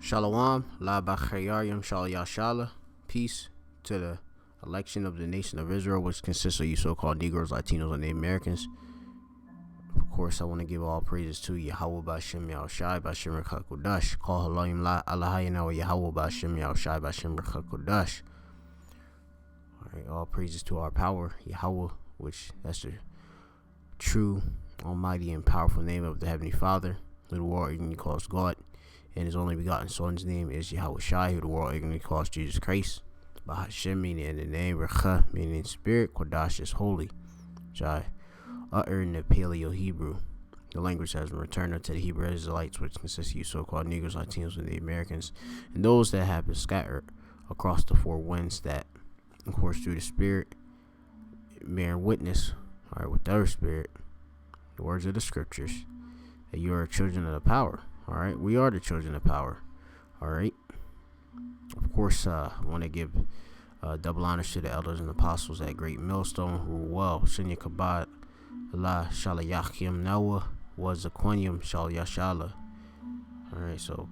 Shalom, La Bachayarium Shal Yashala. Peace to the election of the nation of Israel, which consists of you so-called Negroes, Latinos, and Native Americans. Of course, I want to give all praises to Yahweh B'Shem Yahushai B'Shem Rechak Kodash. Call Halayim La Allahayina wa Yahweh B'Shem Yahushai B'Shem Rechak Kodash. Alright, all praises to our power, Yahweh, which that's the true, almighty, and powerful name of the Heavenly Father, who the world ignorantly calls God, and his only begotten Son's name is Yahweh Shai, who the world ignorantly calls Jesus Christ. Bahashem meaning in the name, Recha meaning spirit, Kodash is holy, Shai uttered in the Paleo Hebrew. The language has been returned unto the Hebrew Israelites, which consists of you so-called Negroes, Latinos, and the Americans, and those that have been scattered across the four winds that, of course, through the Spirit, bearing witness, alright, with their spirit, the words of the scriptures, that you are children of the power. Alright, we are the children of power. Alright, of course, I want to give double honors to the elders and apostles at Great Millstone, who well, Shinya Kabad, La Shalayachim Nawa, was Aquanium Shal Yashala. Alright, so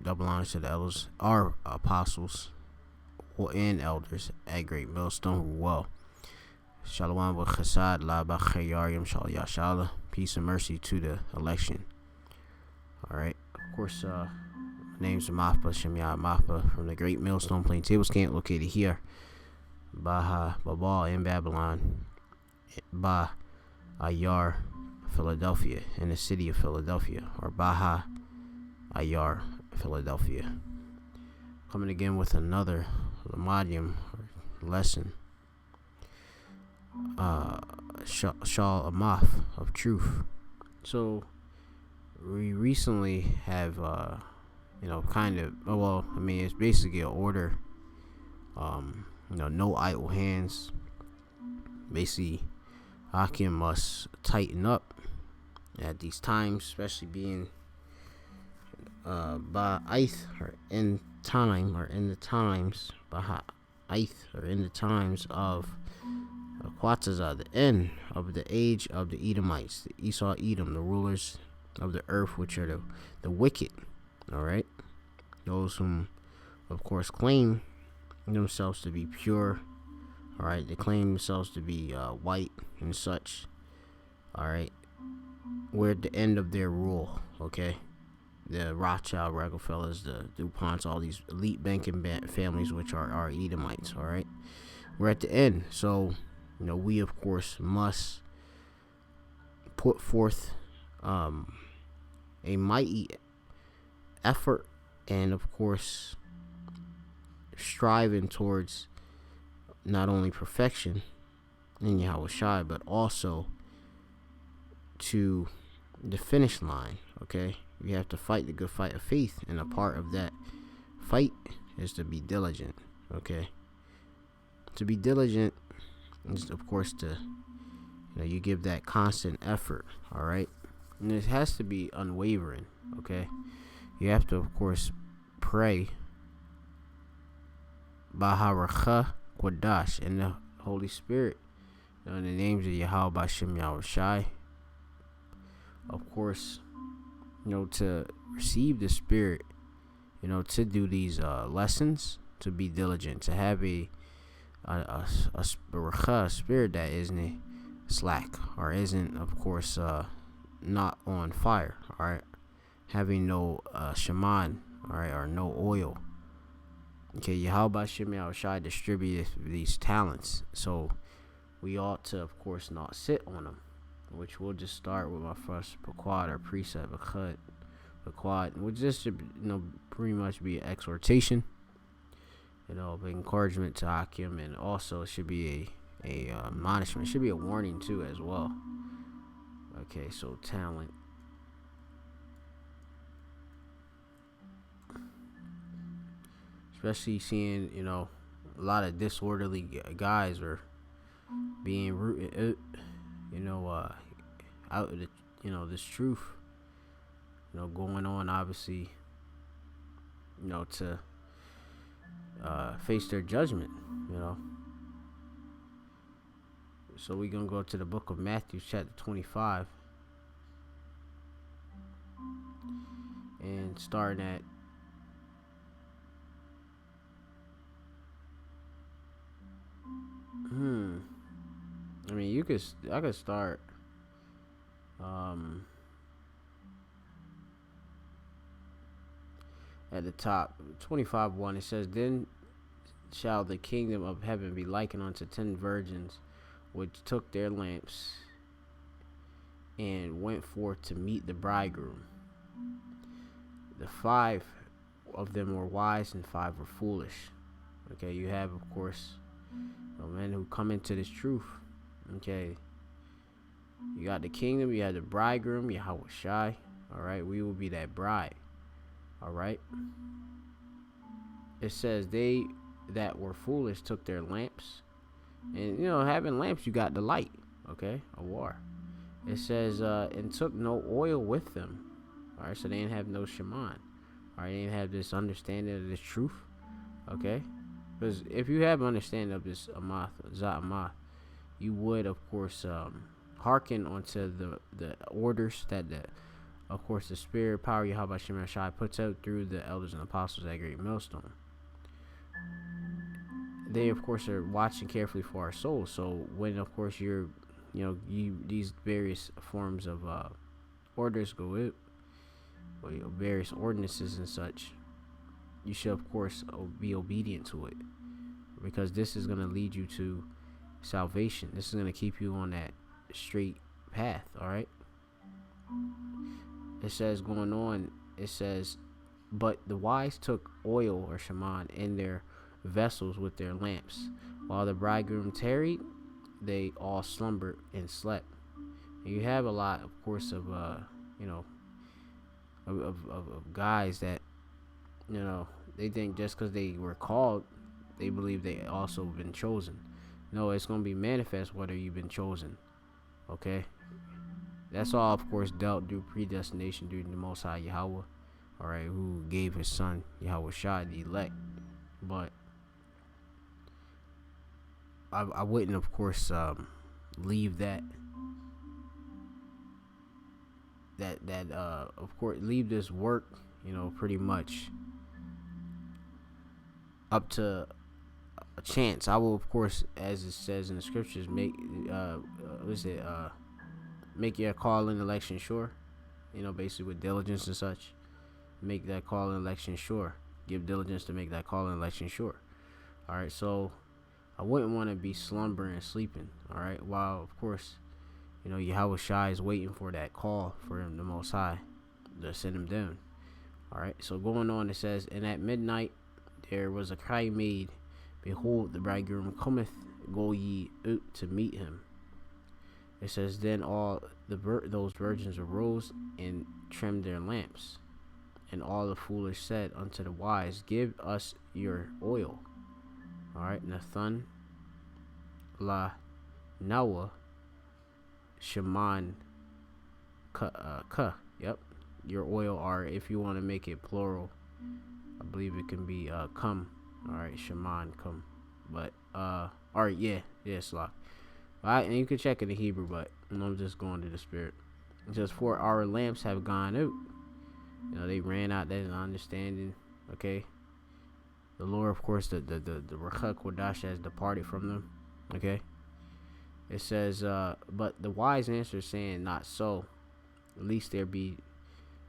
double honors to the elders, our apostles, and elders at Great Millstone, who well. Shalom wa chesed la b'chayarium shal yashala. Peace and mercy to the election. Alright, of course, my name's Mahpa Shemya Mahpa from the Great Millstone Plain Tables Camp located here, Baha Babal in Babylon, Bah Ayar, Philadelphia, in the city of Philadelphia, or Baha Ayar, Philadelphia. Coming again with another Lamadium lesson. Shal Amath of truth. So we recently have it's basically an order, no idle hands. Basically, Hakim must tighten up at these times, especially being ba'ith, or in time, or in the times, ba'ith, or in the times of Quatzazah, the end of the age of the Edomites, the Esau Edom, the rulers of the earth, which are the wicked. Alright, those whom, of course, claim themselves to be pure. Alright, they claim themselves to be white and such. Alright, we're at the end of their rule. Okay, the Rothschild, Rockefellers, the DuPonts, all these elite banking families, which are our Edomites. Alright, we're at the end. So we of course must put forth a mighty effort, and of course striving towards not only perfection in Yahweh Shai, but also to the finish line. Okay, we have to fight the good fight of faith, and a part of that fight is to be diligent. Okay, to be diligent is, of course, to you give that constant effort. All right, and it has to be unwavering. Okay, you have to, of course, pray Baharacha Kodash in the Holy Spirit, in the names of Yahweh B'Shem Yahushai. Of course, to receive the Spirit, to do these lessons, to be diligent, to have a spirit that isn't slack, or isn't, of course, not on fire. All right, having no shaman, all right, or no oil. Okay, Yahweh B'Shem Yahushai distributed these talents, so we ought to, of course, not sit on them. Which we'll just start with my first Pequod, or precept, Pequod, which just should, pretty much be an exhortation, of encouragement to Hakim, and also it should be a admonishment. It should be a warning too, as well. Okay, so talent. Especially seeing, a lot of disorderly guys are being rooted, out of the, this truth, going on, obviously, to face their judgment, So we're going to go to the book of Matthew, chapter 25, and starting at I mean, I could start. Um, at the top, 25:1, it says, "Then shall the kingdom of heaven be likened unto 10 virgins, which took their lamps and went forth to meet the bridegroom. The 5 of them were wise, and 5 were foolish." Okay, you have, of course, men who come into this truth. Okay, you got the kingdom, you have the bridegroom, Yahweh Shai. All right, we will be that bride. All right. It says they that were foolish took their lamps, and having lamps, you got the light. Okay, a war. It says and took no oil with them. All right, so they didn't have no shaman. All right, they didn't have this understanding of this truth. Okay, because if you have understanding of this Amath, Za'amath, you would, of course, hearken onto the orders that of course, the spirit power Yahweh Shem Shai puts out through the elders and apostles at Great Millstone. They, of course, are watching carefully for our souls. So when, of course, these various forms of orders go out, or various ordinances and such, you should, of course, be obedient to it, because this is going to lead you to salvation. This is going to keep you on that straight path. All right. It says, going on, it says, "But the wise took oil or shaman in their vessels with their lamps. While the bridegroom tarried, they all slumbered and slept." And you have a lot, of course, of guys that they think just because they were called, they believe they also been chosen. No, it's going to be manifest whether you've been chosen. Okay. That's all, of course, dealt through predestination through the Most High Yahweh, all right, who gave his son, Yahweh Shai, the elect. But I wouldn't, of course, leave that, of course, leave this work, pretty much up to a chance. I will, of course, as it says in the scriptures, make your call and election sure, basically with diligence and such. Make that call and election sure. Give diligence to make that call and election sure. All right, so I wouldn't want to be slumbering and sleeping. All right, while, of course, Yahweh Shai is waiting for that call for him, the Most High, to send him down. All right, so going on, it says, "And at midnight there was a cry made, Behold, the bridegroom cometh, go ye out to meet him." It says, "Then all those virgins arose and trimmed their lamps. And all the foolish said unto the wise, Give us your oil." All right, Nathan, La, Nawa, Shaman, Ka. Yep, your oil. Or if you want to make it plural, I believe it can be come. All right, Shaman, come. But all right, yeah, Slock. Alright, and you can check in the Hebrew, but I'm just going to the spirit. It says, "For our lamps have gone out." They ran out. That is understanding. Okay. The Lord, of course, the Ruach Kodash has departed from them. Okay. It says, "But the wise answer, saying, Not so. At least there be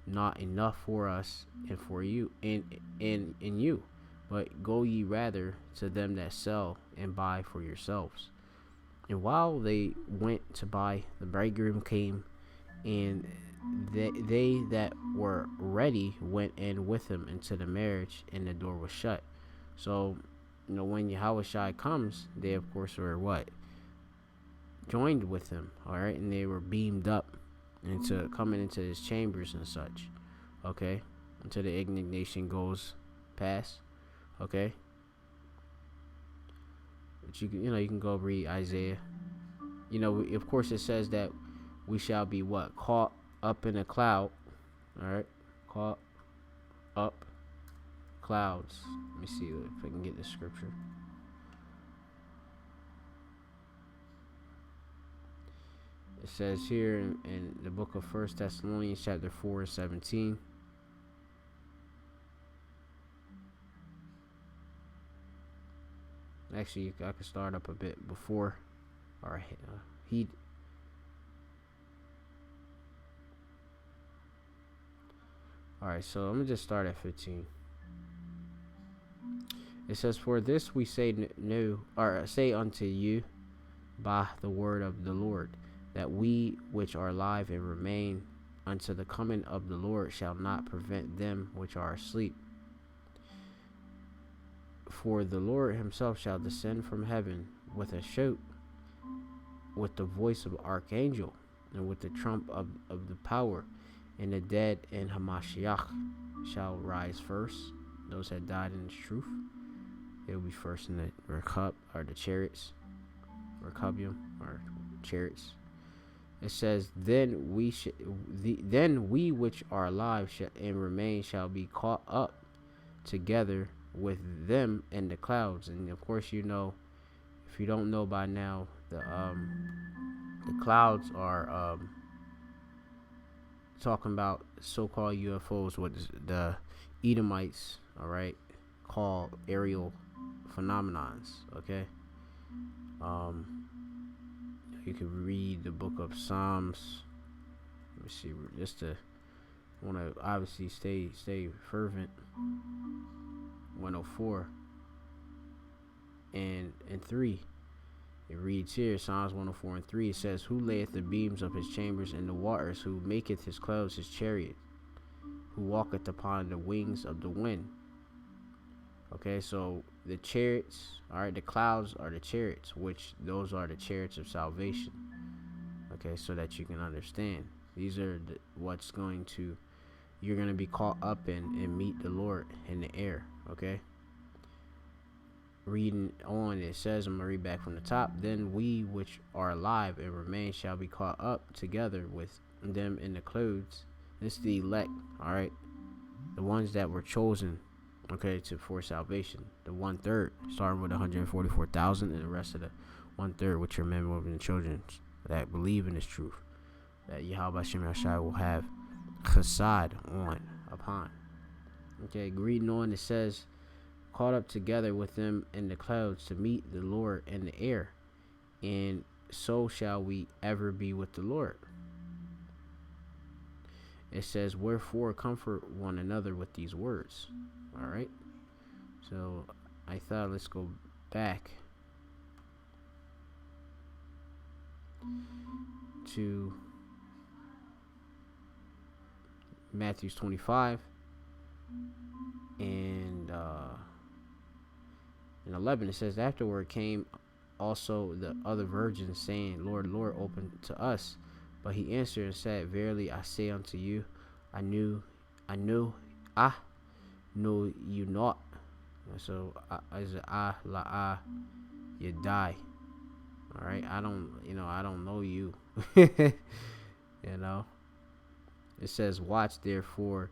not enough for us and for you, in you. But go ye rather to them that sell and buy for yourselves." And while they went to buy, the bridegroom came, and they that were ready went in with him into the marriage, and the door was shut. So, when Yahweh Shai comes, they, of course, were what? Joined with him, all right? And they were beamed up into coming into his chambers and such, okay? Until the indignation goes past, okay? But you can go read Isaiah. Of course, it says that we shall be what? Caught up in a cloud. All right, caught up clouds. Let me see if I can get the scripture. It says here in the book of 1 Thessalonians chapter 4:17. Actually, I could start up a bit before. or he. All right, so I'm gonna just start at 15. It says, "For this we say no, or say unto you by the word of the Lord, that we which are alive and remain unto the coming of the Lord shall not prevent them which are asleep. For the Lord himself shall descend from heaven with a shout, with the voice of archangel, and with the trump of the power, and the dead in Hamashiach shall rise first. Those that died in his truth, they will be first in the Rekub, or the chariots, Rekubium, or chariots. It says, then we which are alive and remain shall be caught up together with them in the clouds. And of course, you know, if you don't know by now, the clouds are talking about so-called UFOs, what the Edomites, all right, call aerial phenomenons. Okay, you can read the book of Psalms. Let me see, just to want to obviously stay fervent. 104 and 3. It reads here, Psalms 104 and 3. It says, "Who layeth the beams of his chambers in the waters? Who maketh his clouds his chariot? Who walketh upon the wings of the wind?" Okay, so the chariots, all right, the clouds are the chariots, which those are the chariots of salvation. Okay, so that you can understand, these are what's going to, you're going to be caught up in and meet the Lord in the air. Okay, reading on, it says, I'm going to read back from the top. Then we which are alive and remain shall be caught up together with them in the clouds. This is the elect, all right, the ones that were chosen, okay, for salvation. The 1/3, starting with 144,000, and the rest of the 1/3, which are men, women, and children that believe in this truth, that Yahweh Shem Yashai will have chesed upon. Okay, reading on, it says, caught up together with them in the clouds to meet the Lord in the air, and so shall we ever be with the Lord. It says, wherefore comfort one another with these words. All right, so I thought, let's go back to Matthew 25 and 11. It says, afterward came also the other virgins, saying, Lord, Lord, open to us. But he answered and said, verily I say unto you, I knew you not. So you die. All right, I don't know you. You know, it says, watch therefore,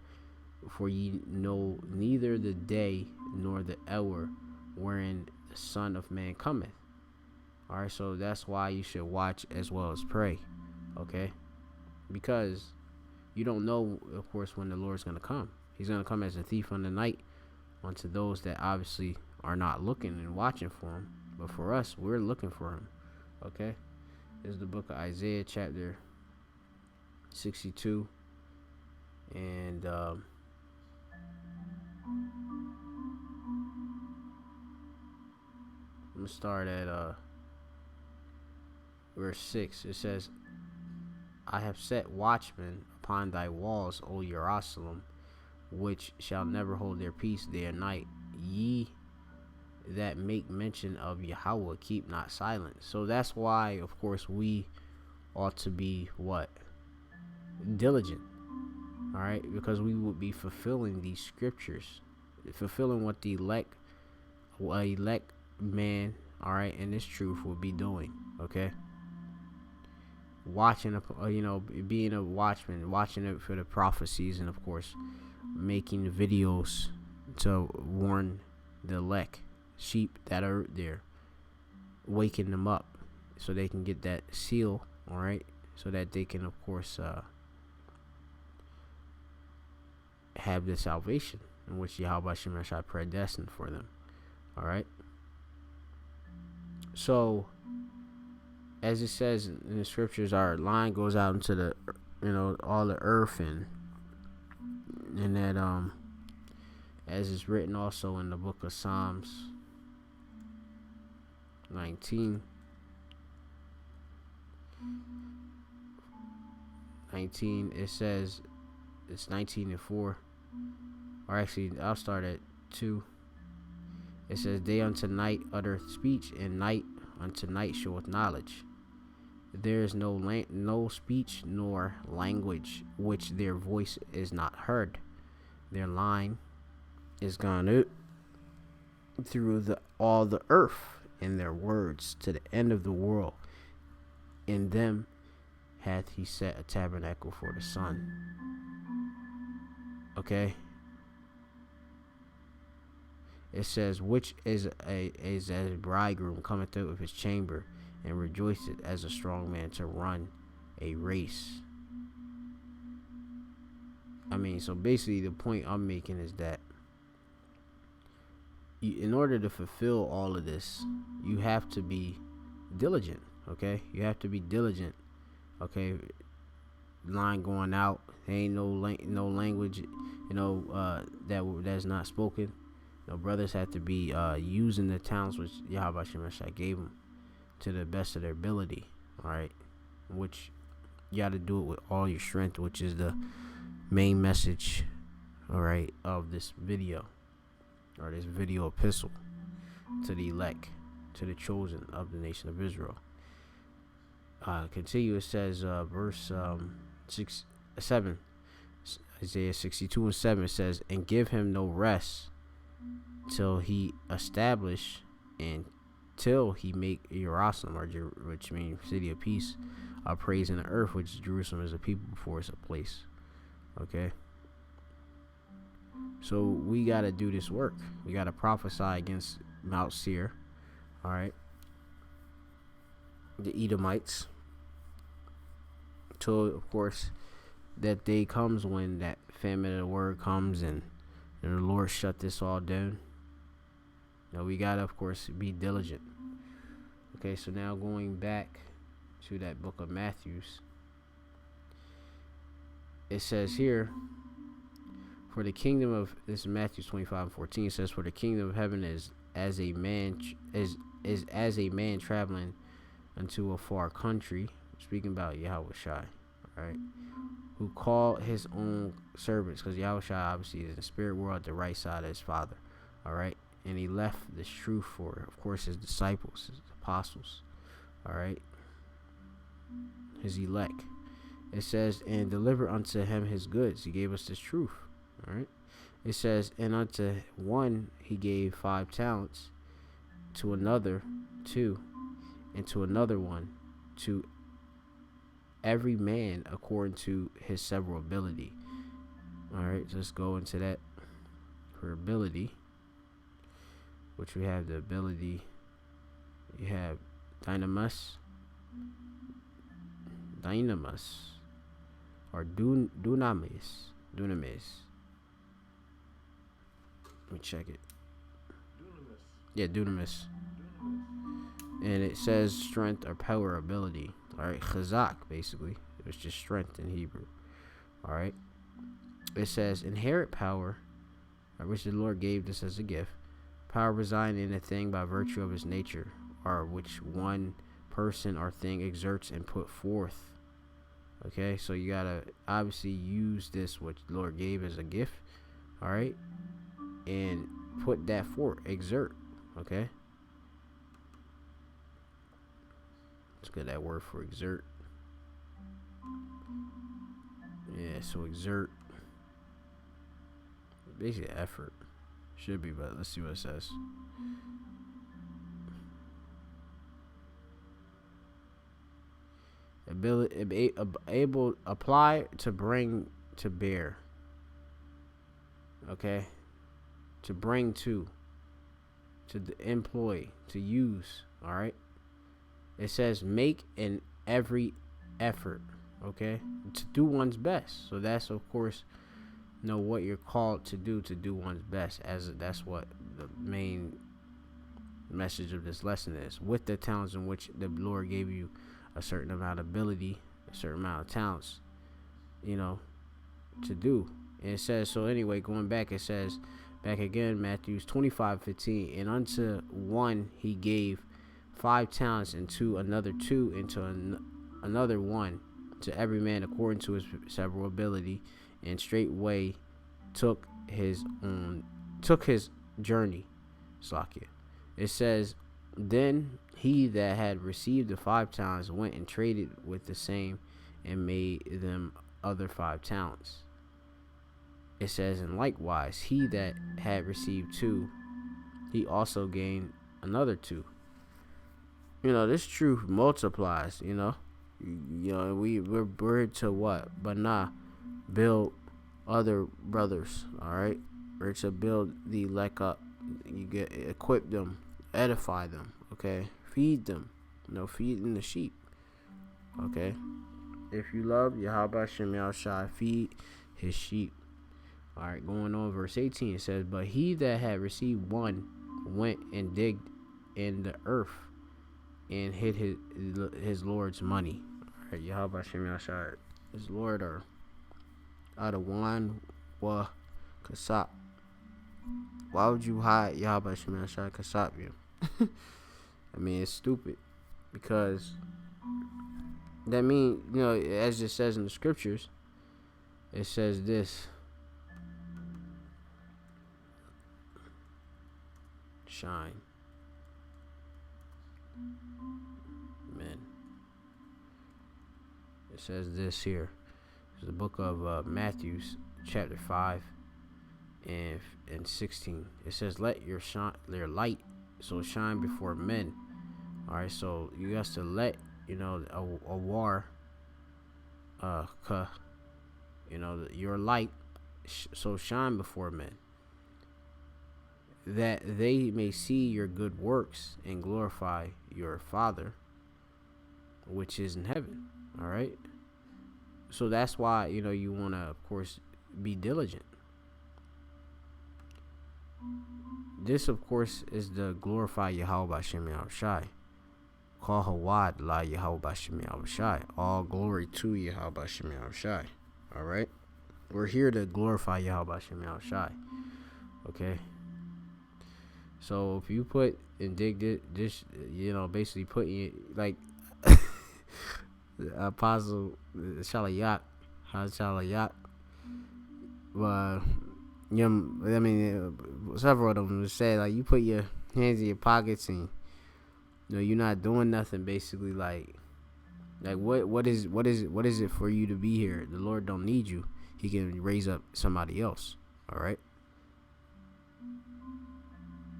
for ye know neither the day nor the hour wherein the Son of Man cometh. All right, so that's why you should watch as well as pray. Okay, because you don't know, of course, when the Lord's going to come. He's going to come as a thief on the night unto those that obviously are not looking and watching for him. But for us, we're looking for him. Okay, this is the book of Isaiah, chapter 62, and I'm gonna start at verse 6. It says, I have set watchmen upon thy walls, O Jerusalem, which shall never hold their peace day or night. Ye that make mention of Yahweh, keep not silent. So that's why, of course, we ought to be what? Diligent. All right, because we would be fulfilling these scriptures, fulfilling what the elect man, all right, and this truth will be doing. Okay, watching being a watchman, watching it for the prophecies, and of course making videos to warn the elect sheep that are there, waking them up so they can get that seal, all right, so that they can, of course, have the salvation in which Yahweh Shem Yashai predestined for them. All right, so as it says in the scriptures, our line goes out into the, all the earth, and that as is written also in the book of Psalms 19. It says, it's 19:4, or actually I'll start at 2. It says, day unto night uttereth speech, and night unto night showeth knowledge. There is no speech nor language which their voice is not heard. Their line is gone out through all the earth, and their words to the end of the world. In them hath he set a tabernacle for the sun. Okay. It says, which is as a bridegroom cometh out of his chamber, and rejoiceth as a strong man to run a race. I mean, so basically the point I'm making is that in order to fulfill all of this, you have to be diligent. Okay, you have to be diligent. Okay, line going out. There ain't no language, that's not spoken. Brothers have to be using the talents which Yahweh Shemashai gave them to the best of their ability. All right, which you got to do it with all your strength, which is the main message, all right, of this video, or this video epistle to the elect, to the chosen of the nation of Israel. Continue. It says, verse 7, Isaiah 62:7. It says, and give him no rest till he establish, and till he make Jerusalem, which means city of peace, a praise in the earth, which Jerusalem is a people before it's a place. Okay, so we got to do this work. We got to prophesy against Mount Seir, all right, the Edomites, till, of course, that day comes when that famine of the word comes, and the Lord shut this all down. Now we got to, of course, be diligent. Okay, so now going back to that book of Matthews, it says here, for the kingdom of, this is Matthew 25:14. It says, for the kingdom of heaven is as a man as a man traveling unto a far country, speaking about Yahweh Shai, right, who called his own servants, because Yahweh Shai obviously is in the spirit world at the right side of his Father, all right, and he left this truth for, of course, his disciples, his apostles, all right, his elect. It says, and deliver unto him his goods. He gave us this truth, all right. It says, and unto one he gave 5 talents, to another 2, and to another 1, to every man according to his several ability. All right, so let's go into that for ability, which we have the ability. You have dynamis, or dunamis. Let me check it. Yeah, dunamis. And it says strength or power, ability. All right, chazak, basically. It was just strength in Hebrew. All right. It says inherit power, which the Lord gave this as a gift. Power residing in a thing by virtue of his nature, or which one person or thing exerts and put forth. Okay, so you gotta obviously use this, which the Lord gave as a gift. All right, and put that forth. Exert. Okay. Let's get that word for exert. Yeah, so exert. Basically effort. Should be, but let's see what it says. Ability, able, apply, to bring, to bear. Okay? To bring to employ, to use. Alright? It says make in every effort, okay, to do one's best. So that's, of course, know what you're called to do one's best, as that's what the main The message of this lesson is with the talents in which the Lord gave you a certain amount of ability, a certain amount of talents, to do. And it says, so anyway, going back, it says, back again, Matthew 25:15, and unto one he gave 5 talents, and to another 2, and to another 1, to every man according to his several ability, and straightway took his journey. Slakia. It says, then he that had received the 5 talents went and traded with the same, and made them other 5 talents. It says, and likewise he that had received 2, he also gained another 2. This truth multiplies. We're to what? But build other brothers. All right, we're to build the elect up. You equip them, edify them. Okay, feed them. Feeding the sheep. Okay, if you love Yahweh Shem Yahushai, feed his sheep. All right, going on verse 18, it says, but he that had received 1 went and digged in the earth and hid his Lord's money. All right, Yahweh Shem Yahushai, his Lord, are Adawan wa Kasap. Why would you hide Yahweh Shem Yahushai Kasap you? I mean, it's stupid, because that means, as it says in the scriptures, it says this. Shine. Amen. It says this here. It's the book of Matthew, chapter 5 and 16. It says, let your light so shine before men. All right, so you have to let a war your light so shine before men, that they may see your good works and glorify your Father which is in heaven. All right, so that's why you want to, of course, be diligent. This, of course, is to glorify Yahweh B'Shem Yahushai. Call Hawad La Yahweh B'Shem Yahushai. All glory to Yahweh B'Shem Yahushai. All right, we're here to glorify Yahweh B'Shem Yahushai. Okay. So if you put and dig this, basically putting like Apostle Shalayak, several of them say, like, you put your hands in your pockets and you're not doing nothing. Basically, like what is it for you to be here? The Lord don't need you. He can raise up somebody else. All right.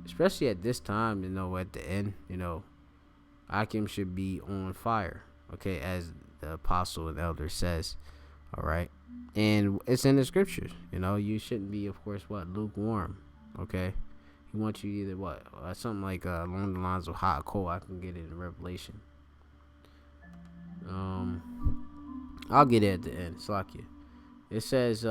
Especially at this time, at the end, Akim should be on fire. Okay, as the apostle and elder says. All right. And it's in the scriptures. You shouldn't be, of course, lukewarm. Okay. He wants you either something like along the lines of hot or cold. I can get it in Revelation. I'll get it at the end. Slakia. It says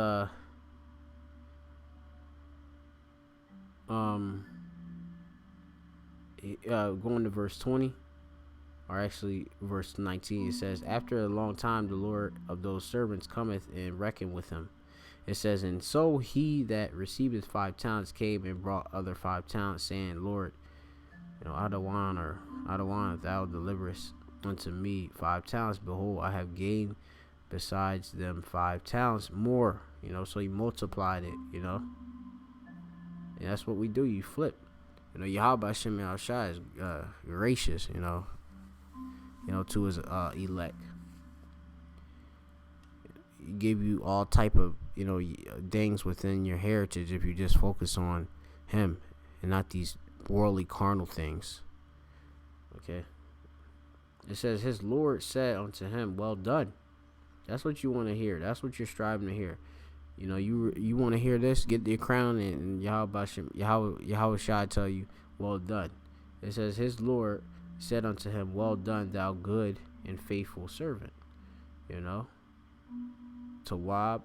going to verse 20, or actually verse 19, it says, after a long time the Lord of those servants cometh and reckon with him. It says, and so he that receiveth 5 talents came and brought other 5 talents, saying, Lord, Adawan, if thou deliverest unto me 5 talents, behold, I have gained besides them 5 talents more. So he multiplied it. And that's what we do. You flip. Yahweh B'Shem Yahushai is gracious, to his elect. He give you all type of, things within your heritage if you just focus on him and not these worldly carnal things. Okay. It says, his Lord said unto him, well done. That's what you want to hear. That's what you're striving to hear. You want to hear this? Get your crown, and Yahweh shall tell you, well done. It says, his Lord said unto him, well done, thou good and faithful servant. Tawab,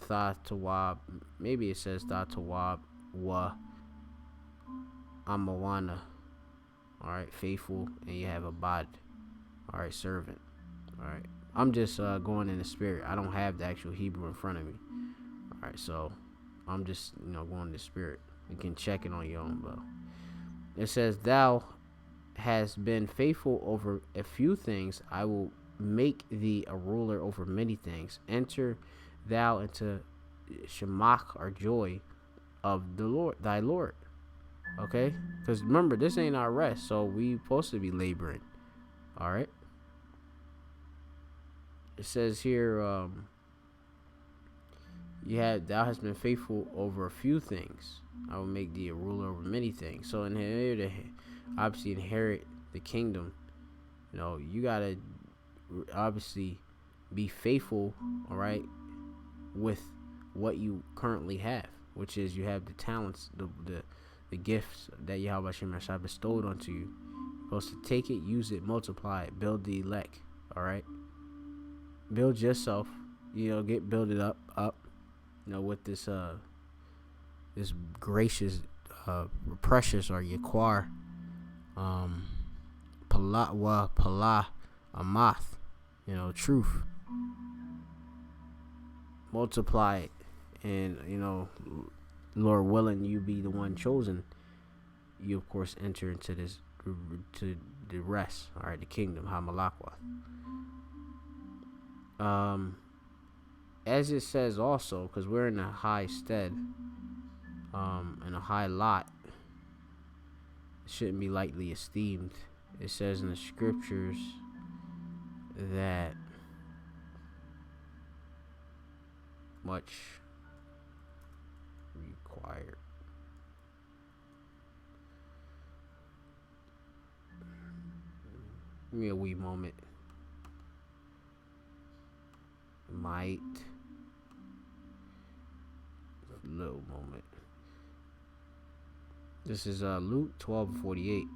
Tha Tawab. Maybe it says Tha Tawab wa Amawana. All right, faithful, and you have Abad. All right, servant. All right, I'm just going in the spirit. I don't have the actual Hebrew in front of me. All right, so I'm just going in the spirit. You can check it on your own, bro. It says, "Thou hast been faithful over a few things. I will make thee a ruler over many things. Enter thou into Shemach, or joy of the Lord, thy Lord." Okay, because remember, this ain't our rest, so we supposed to be laboring. All right. It says here, thou hast been faithful over a few things. I will make thee a ruler over many things. So in here to obviously inherit the kingdom, you gotta obviously be faithful, all right, with what you currently have, which is you have the talents, the gifts that Yahweh Hashem Yahshua bestowed onto you. You're supposed to take it, use it, multiply it, build the elect, all right? Build yourself, build it up, with this this gracious, precious, or Yaquar, Pala Amath, truth. Multiply it, and Lord willing, you be the one chosen. You of course enter into this, to the rest, all right, the kingdom, Hamalakwa. As it says also, because we're in a high stead, in a high lot, it shouldn't be lightly esteemed. It says in the scriptures that much required. Give me a wee moment. Might. A little moment. This is Luke 12:48.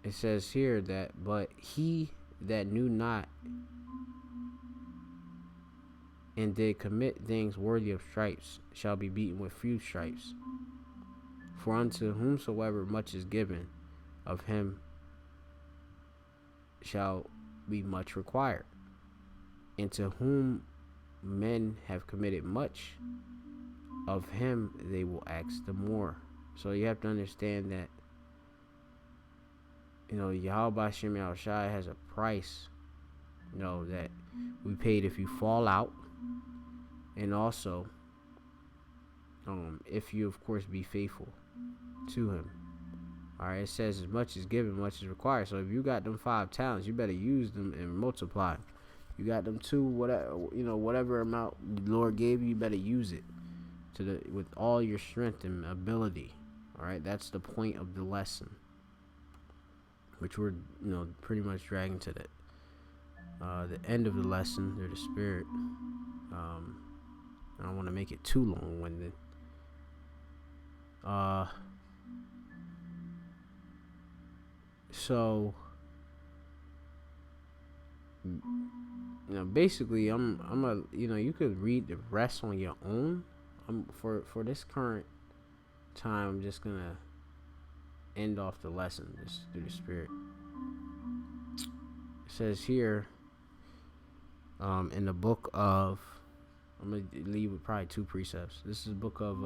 It says here that, but he that knew not and did commit things worthy of stripes shall be beaten with few stripes. For unto whomsoever much is given, of him shall be much required. And to whom men have committed much, of him they will ask the more. So you have to understand that, Yahweh Hashem Yahushua has a price, that we paid if you fall out, and also, if you of course be faithful to him. All right, it says as much is given, much is required. So if you got them 5 talents, you better use them and multiply. You got them 2, whatever amount the Lord gave you, you better use it with all your strength and ability. All right, that's the point of the lesson, which we're pretty much dragging to the end of the lesson through the spirit. I don't want to make it too long-winded. So basically, you could read the rest on your own. For this current time, I'm just gonna end off the lesson just through the spirit. It says here, in the book of, I'm gonna leave with probably 2 precepts. This is the book of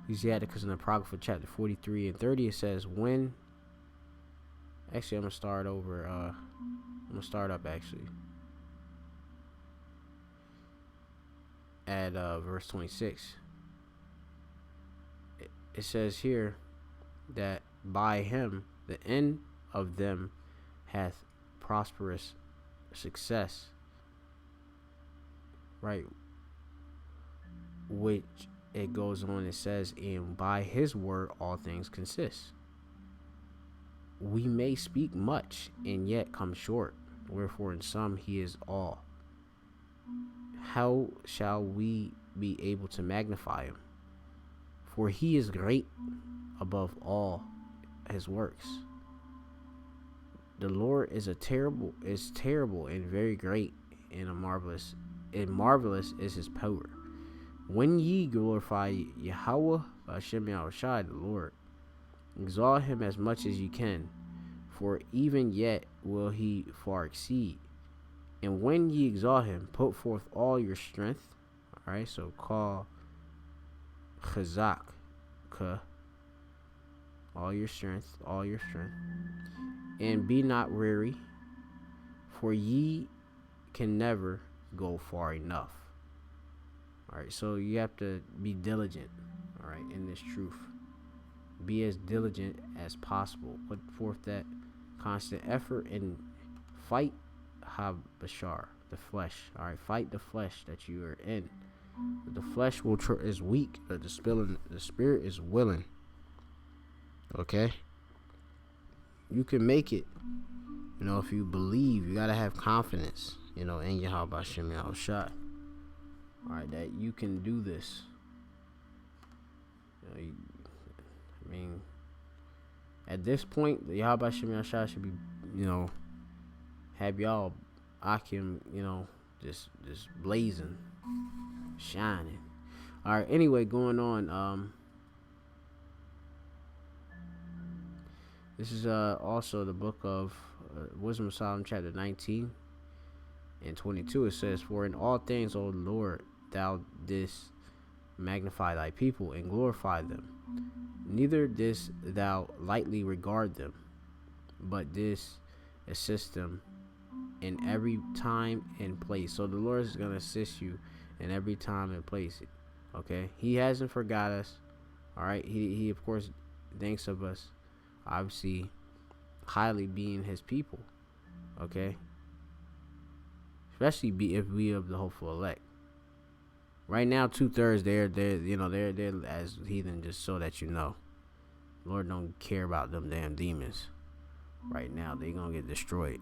Ecclesiasticus in the Apocrypha, chapter 43 and 30. It says, when. Actually, I'm gonna start over. I'm gonna start up actually at verse 26. It says here that by him the end of them hath prosperous success, right? Which it goes on, it says, and by his word all things consist. We may speak much and yet come short, wherefore in some he is all. How shall we be able to magnify him? For he is great above all his works. The Lord is terrible and very great, and marvelous is his power. When ye glorify Yahweh Hashem Yahushai, the Lord. Exalt him as much as you can, for even yet will he far exceed. And when ye exalt him, put forth all your strength. Alright, so call chazak, all your strength, and be not weary, for ye can never go far enough. Alright, so you have to be diligent, alright, in this truth. Be as diligent as possible. Put forth that constant effort and fight habashar, the flesh. Alright, fight the flesh that you are in. The flesh is weak, but the spirit is willing. Okay? You can make it. You know, if you believe, you gotta have confidence, you know, in Yahweh Hashem Yahushai. Alright, that you can do this. You know, I mean, at this point, the Yahweh Hashem Yahushai should be, you know, have y'all Akim, you know, just blazing, shining. Alright, anyway, going on, this is also the book of Wisdom of Solomon, chapter 19 and 22. It says, for in all things, O Lord, thou didst magnify thy people and glorify them. Neither didst thou lightly regard them, but didst assist them in every time and place. So the Lord is going to assist you in every time and place. Okay? He hasn't forgot us. Alright? He of course thinks of us, obviously, highly being his people. Okay? Especially if we of the hopeful elect. Right now, 2/3 they're as heathen, just so that you know. Lord don't care about them damn demons. Right now, they gonna get destroyed.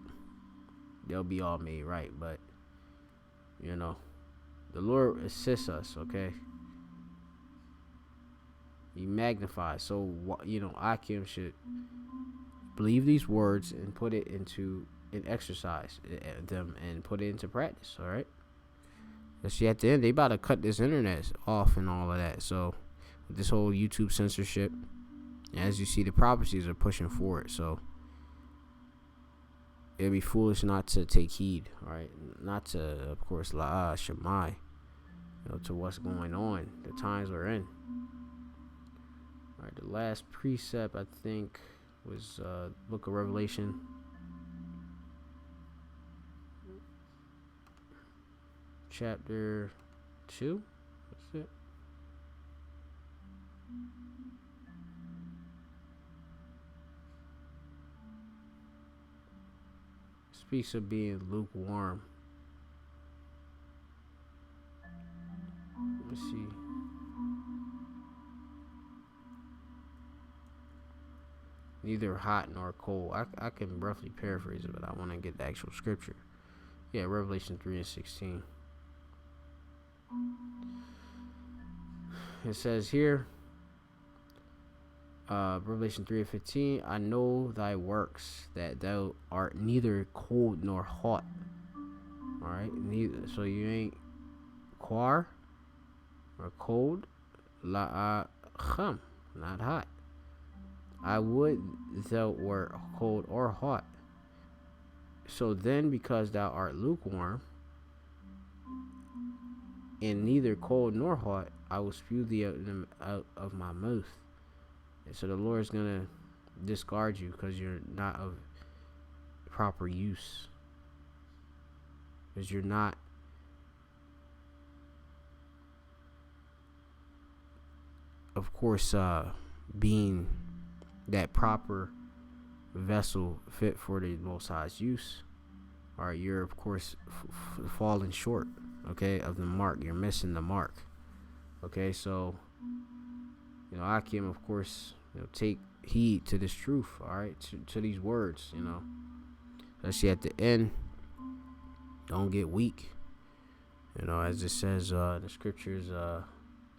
They'll be all made right, but you know, the Lord assists us. Okay, He magnifies. So you know, Akim should believe these words and put it into an exercise them and put it into practice. All right. But see, at the end, they about to cut this internet off and all of that. So, with this whole YouTube censorship, as you see, the prophecies are pushing for it. So, it'd be foolish not to take heed, all right? Not to, of course, la'ah shamai, you know, to what's going on, the times we're in. All right, the last precept, I think, was Book of Revelation. Chapter 2. That's it. Speaks of being lukewarm. Let's see. Neither hot nor cold. I can roughly paraphrase it, but I want to get the actual scripture. Yeah, Revelation 3:16. It says here, Revelation 3:15, I know thy works, that thou art neither cold nor hot. Alright, neither. So you ain't quar or cold, la'acham, not hot. I would thou wert cold or hot. So then, because thou art lukewarm, and neither cold nor hot, I will spew thee out of my mouth. And so the Lord is going to discard you because you're not of proper use. Because you're not of course being that proper vessel fit for the Most High's use. Or you're of course falling short, okay, of the mark. You're missing the mark. Okay, so you know, Akim, of course, you know, take heed to this truth, all right, to these words, you know, especially at the end. Don't get weak, you know, as it says in the scriptures,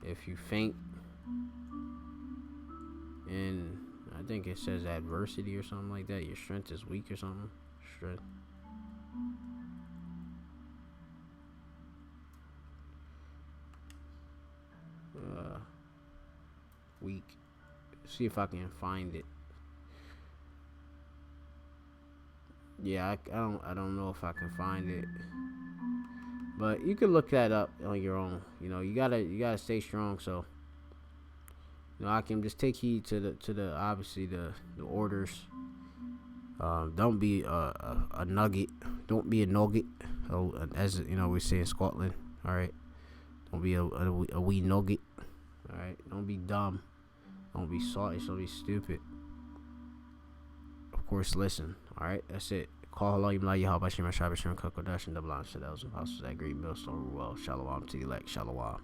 if you faint, and I think it says adversity or something like that, your strength is weak or something. Strength. week. See if I can find it. Yeah, I don't know if I can find it, but you can look that up on your own. You know, you gotta stay strong. So, you know, I can just take heed to the obviously the orders. Don't be a nugget. Don't be a nugget. Oh, as you know, we say in Scotland. All right. Don't be a wee nugget. All right. Don't be dumb. Don't be salty. Don't be stupid. Of course, listen. All right. That's it. Call Allah, Yimla, Yahweh, Shem, Shabbat, Shem, Kokodash, and Double Line, Shadels, and Houses at Great Millstone, Ruel, Shalom to the elect, Shalom.